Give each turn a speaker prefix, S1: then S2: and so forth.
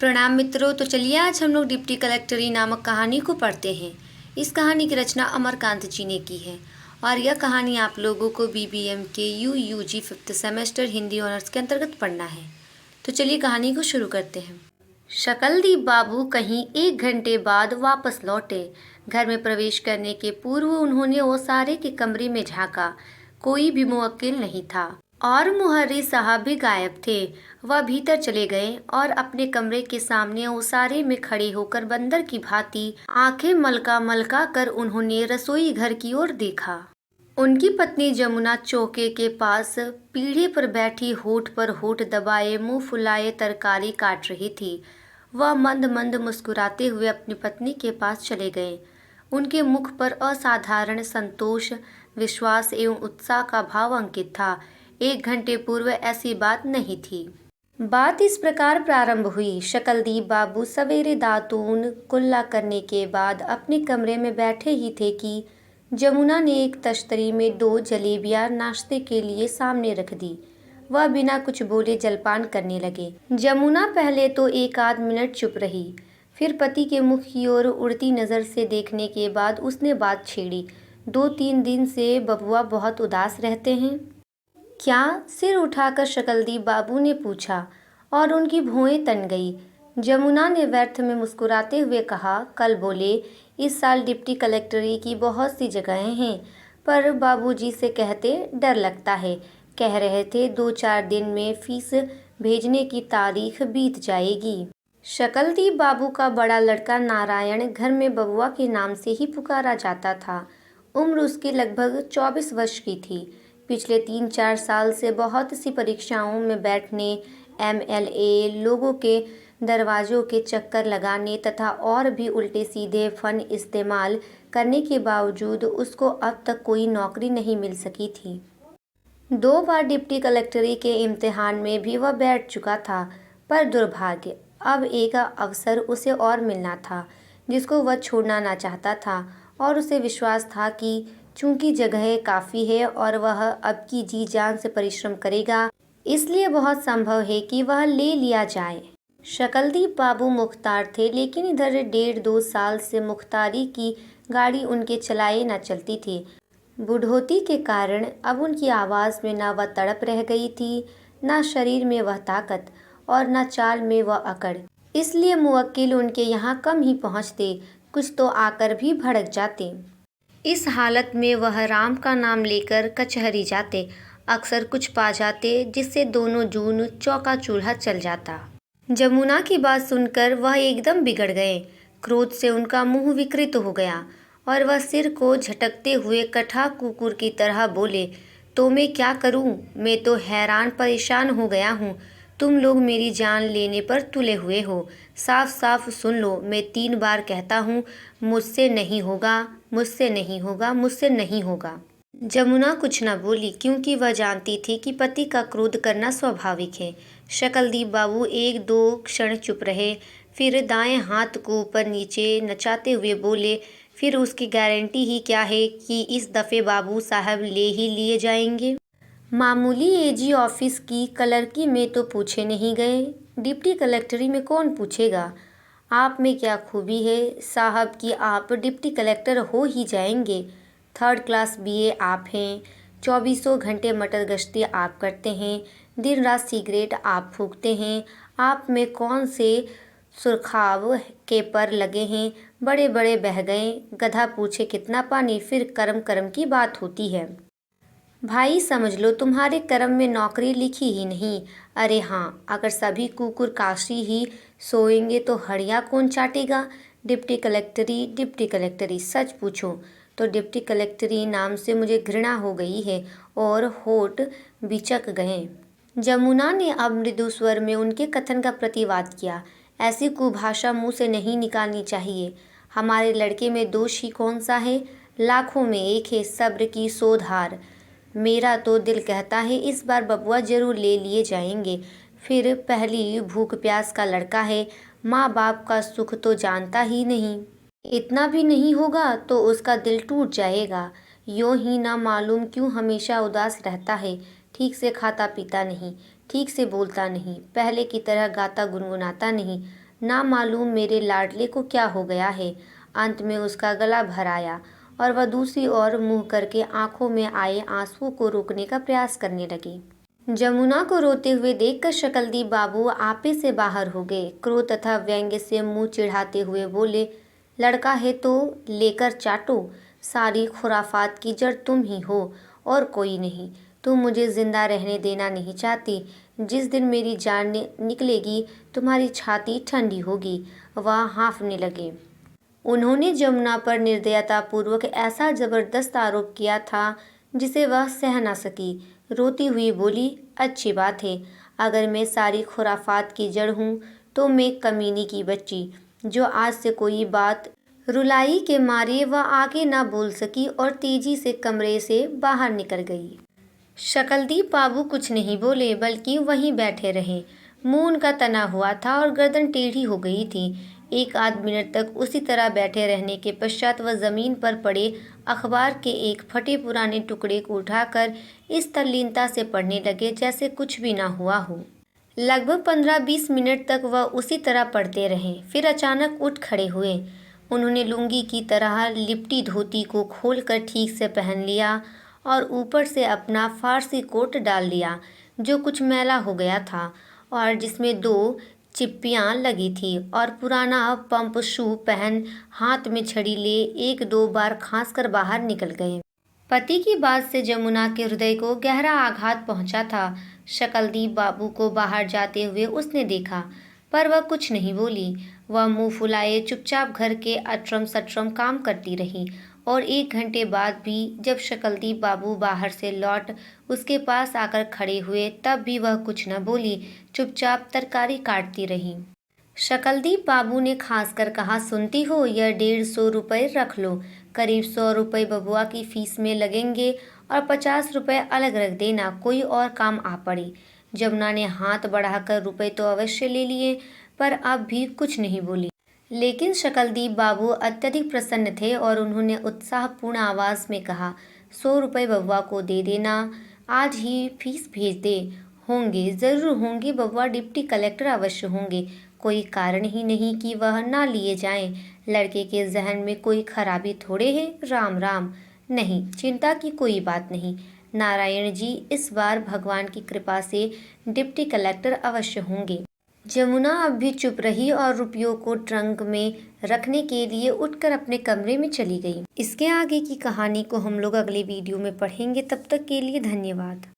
S1: प्रणाम मित्रों। तो चलिए आज हम लोग डिप्टी कलेक्टरी नामक कहानी को पढ़ते हैं। इस कहानी की रचना अमरकांत जी ने की है और यह कहानी आप लोगों को बीबीएम के UG 5th semester Hindi honours के अंतर्गत पढ़ना है। तो चलिए कहानी को शुरू करते हैं। शकलदीप बाबू कहीं 1 घंटे बाद वापस लौटे। घर में प्रवेश करने के पूर्व उन्होंने ओसारे के कमरे में झांका। कोई भी मुवक्किल नहीं था और मुहर्री साहब भी गायब थे। वह भीतर चले गए और अपने कमरे के सामने ओसारे में खड़े होकर बंदर की भांति आंखें मलका मलका कर उन्होंने रसोई घर की ओर देखा। उनकी पत्नी जमुना चौके के पास पीढ़े पर बैठी होठ पर होठ दबाए मुंह फुलाए तरकारी काट रही थी। वह मंद मंद मुस्कुराते हुए अपनी पत्नी के पास चले गए। उनके मुख पर असाधारण संतोष, विश्वास एवं उत्साह का भाव अंकित था। 1 घंटे पूर्व ऐसी बात नहीं थी। बात इस प्रकार प्रारंभ हुई। शकलदीप बाबू सवेरे दातून कुल्ला करने के बाद अपने कमरे में बैठे ही थे कि जमुना ने एक तश्तरी में 2 जलेबियां नाश्ते के लिए सामने रख दी। वह बिना कुछ बोले जलपान करने लगे। जमुना पहले तो 1 आध मिनट चुप रही, फिर पति के मुख की ओर उड़ती नज़र से देखने के बाद उसने बात छेड़ी। 2-3 दिन से बबुआ बहुत उदास रहते हैं क्या? सिर उठाकर शकलदीप बाबू ने पूछा और उनकी भौहें तन गई। जमुना ने व्यर्थ में मुस्कुराते हुए कहा, कल बोले इस साल डिप्टी कलेक्टरी की बहुत सी जगहें हैं, पर बाबूजी से कहते डर लगता है। कह रहे थे 2-4 दिन में फीस भेजने की तारीख बीत जाएगी। शकलदीप बाबू का बड़ा लड़का नारायण घर में बबुआ के नाम से ही पुकारा जाता था। उम्र उसकी लगभग 24 वर्ष की थी। पिछले 3-4 साल से बहुत सी परीक्षाओं में बैठने, MLA, लोगों के दरवाज़ों के चक्कर लगाने तथा और भी उल्टे सीधे फन इस्तेमाल करने के बावजूद उसको अब तक कोई नौकरी नहीं मिल सकी थी। 2 बार डिप्टी कलेक्टरी के इम्तिहान में भी वह बैठ चुका था, पर दुर्भाग्य, अब एक अवसर उसे और मिलना था जिसको वह छोड़ना ना चाहता था। और उसे विश्वास था कि चूंकि जगह काफ़ी है और वह अब की जी जान से परिश्रम करेगा, इसलिए बहुत संभव है कि वह ले लिया जाए। शकलदीप बाबू मुख्तार थे, लेकिन इधर 1.5-2 साल से मुख्तारी की गाड़ी उनके चलाए न चलती थी। बुढ़ोती के कारण अब उनकी आवाज़ में न वह तड़प रह गई थी, न शरीर में वह ताकत और न चाल में वह अकड़। इसलिए मुवक्किल उनके यहाँ कम ही पहुँचते, कुछ तो आकर भी भड़क जाते। इस हालत में वह राम का नाम लेकर कचहरी जाते, अक्सर कुछ पा जाते जिससे दोनों जून चौका चूल्हा चल जाता। जमुना की बात सुनकर वह एकदम बिगड़ गए। क्रोध से उनका मुंह विकृत हो गया और वह सिर को झटकते हुए कठा कुकुर की तरह बोले, तो मैं क्या करूं? मैं तो हैरान परेशान हो गया हूं। तुम लोग मेरी जान लेने पर तुले हुए हो। साफ साफ सुन लो, मैं 3 बार कहता हूँ, मुझसे नहीं होगा, मुझसे नहीं होगा, मुझसे नहीं होगा। जमुना कुछ न बोली, क्योंकि वह जानती थी कि पति का क्रोध करना स्वाभाविक है। शकलदीप बाबू 1-2 क्षण चुप रहे, फिर दाएं हाथ को ऊपर नीचे नचाते हुए बोले, फिर उसकी गारंटी ही क्या है कि इस दफ़े बाबू साहब ले ही लिए जाएंगे? मामूली AG ऑफिस की क्लर्की में तो पूछे नहीं गए, डिप्टी कलेक्टरी में कौन पूछेगा? आप में क्या खूबी है साहब कि आप डिप्टी कलेक्टर हो ही जाएंगे। 3rd क्लास BA आप हैं, 24 घंटे मटर गश्ती आप करते हैं, दिन रात सिगरेट आप फूकते हैं। आप में कौन से सुरखाव के पर लगे हैं? बड़े बड़े बह गए, गधा पूछे कितना पानी, फिर कर्म कर्म की बात होती है। भाई समझ लो तुम्हारे कर्म में नौकरी लिखी ही नहीं। अरे हाँ, अगर सभी कुकुर काशी ही सोएंगे तो हड़िया कौन चाटेगा? डिप्टी कलेक्टरी, सच पूछो तो डिप्टी कलेक्टरी नाम से मुझे घृणा हो गई है और होठ बिचक गए। जमुना ने अब मृदु स्वर में उनके कथन का प्रतिवाद किया। ऐसी कुभाषा मुंह से नहीं निकालनी चाहिए। हमारे लड़के में दोष ही कौन सा है? लाखों में एक है सब्र की सोधार। मेरा तो दिल कहता है इस बार बबुआ जरूर ले लिए जाएंगे। फिर पहली भूख प्यास का लड़का है, माँ बाप का सुख तो जानता ही नहीं। इतना भी नहीं होगा तो उसका दिल टूट जाएगा। यूँ ही ना मालूम क्यों हमेशा उदास रहता है। ठीक से खाता पीता नहीं, ठीक से बोलता नहीं, पहले की तरह गाता गुनगुनाता नहीं, ना मालूम मेरे लाडले को क्या हो गया है। अंत में उसका गला भर आया और वह दूसरी ओर मुंह करके आंखों में आए आंसुओं को रोकने का प्रयास करने लगी। जमुना को रोते हुए देखकर शकलदीप बाबू आपे से बाहर हो गए। क्रोध तथा व्यंग्य से मुंह चिढ़ाते हुए बोले, लड़का है तो लेकर चाटो। सारी खुराफात की जड़ तुम ही हो और कोई नहीं। तुम मुझे जिंदा रहने देना नहीं चाहती। जिस दिन मेरी जान निकलेगी तुम्हारी छाती ठंडी होगी। वह हाँफने लगे। उन्होंने जमुना पर निर्दयतापूर्वक ऐसा जबरदस्त आरोप किया था जिसे वह सह न सकी। रोती हुई बोली, अच्छी बात है। अगर मैं सारी खुराफात की जड़ हूँ तो मैं कमीनी की बच्ची जो आज से कोई बात रुलाई के मारे वह आगे ना बोल सकी और तेजी से कमरे से बाहर निकल गई। शकलदीप बाबू कुछ नहीं बोले बल्कि वहीं बैठे रहे। मुंह उनका तना हुआ था और गर्दन टेढ़ी हो गई थी। एक आध मिनट तक उसी तरह बैठे रहने के पश्चात वह जमीन पर पड़े अखबार के एक फटे पुराने टुकड़े को उठाकर इस तल्लीनता से पढ़ने लगे जैसे कुछ भी ना हुआ हो। लगभग 15-20 मिनट तक वह उसी तरह पढ़ते रहे। फिर अचानक उठ खड़े हुए। उन्होंने लुंगी की तरह लिपटी धोती को खोलकर ठीक से पहन लिया और ऊपर से अपना फारसी कोट डाल लिया जो कुछ मैला हो गया था और जिसमें 2 चिप्पियाँ लगी थी, और पुराना पंप शू पहन हाथ में छड़ी ले 1-2 बार खांसकर बाहर निकल गए। पति की बात से जमुना के हृदय को गहरा आघात पहुंचा था। शकलदीप बाबू को बाहर जाते हुए उसने देखा पर वह कुछ नहीं बोली। वह मुंह फुलाए चुपचाप घर के अटरम सटरम काम करती रही और 1 घंटे बाद भी जब शकलदीप बाबू बाहर से लौट उसके पास आकर खड़े हुए तब भी वह कुछ न बोली, चुपचाप तरकारी काटती रही। शकलदीप बाबू ने खास कर कहा, सुनती हो, यह 150 रुपये रख लो। करीब 100 रुपये बबुआ की फीस में लगेंगे और 50 रुपये अलग रख देना, कोई और काम आ पड़े। जमुना ने हाथ बढ़ाकर रुपए तो अवश्य ले लिए पर अब भी कुछ नहीं बोली। लेकिन शकलदीप बाबू अत्यधिक प्रसन्न थे और उन्होंने उत्साहपूर्ण आवाज में कहा, 100 रुपये बबुआ को दे देना, आज ही फीस भेज दे। होंगे, जरूर होंगे, बबुआ डिप्टी कलेक्टर अवश्य होंगे। कोई कारण ही नहीं कि वह ना लिए जाएं। लड़के के जहन में कोई खराबी थोड़े है। राम राम। नहीं, चिंता की कोई बात नहीं। नारायण जी, इस बार भगवान की कृपा से डिप्टी कलेक्टर अवश्य होंगे। जमुना अब भी चुप रही और रुपयों को ट्रंक में रखने के लिए उठकर अपने कमरे में चली गई। इसके आगे की कहानी को हम लोग अगले वीडियो में पढ़ेंगे। तब तक के लिए धन्यवाद।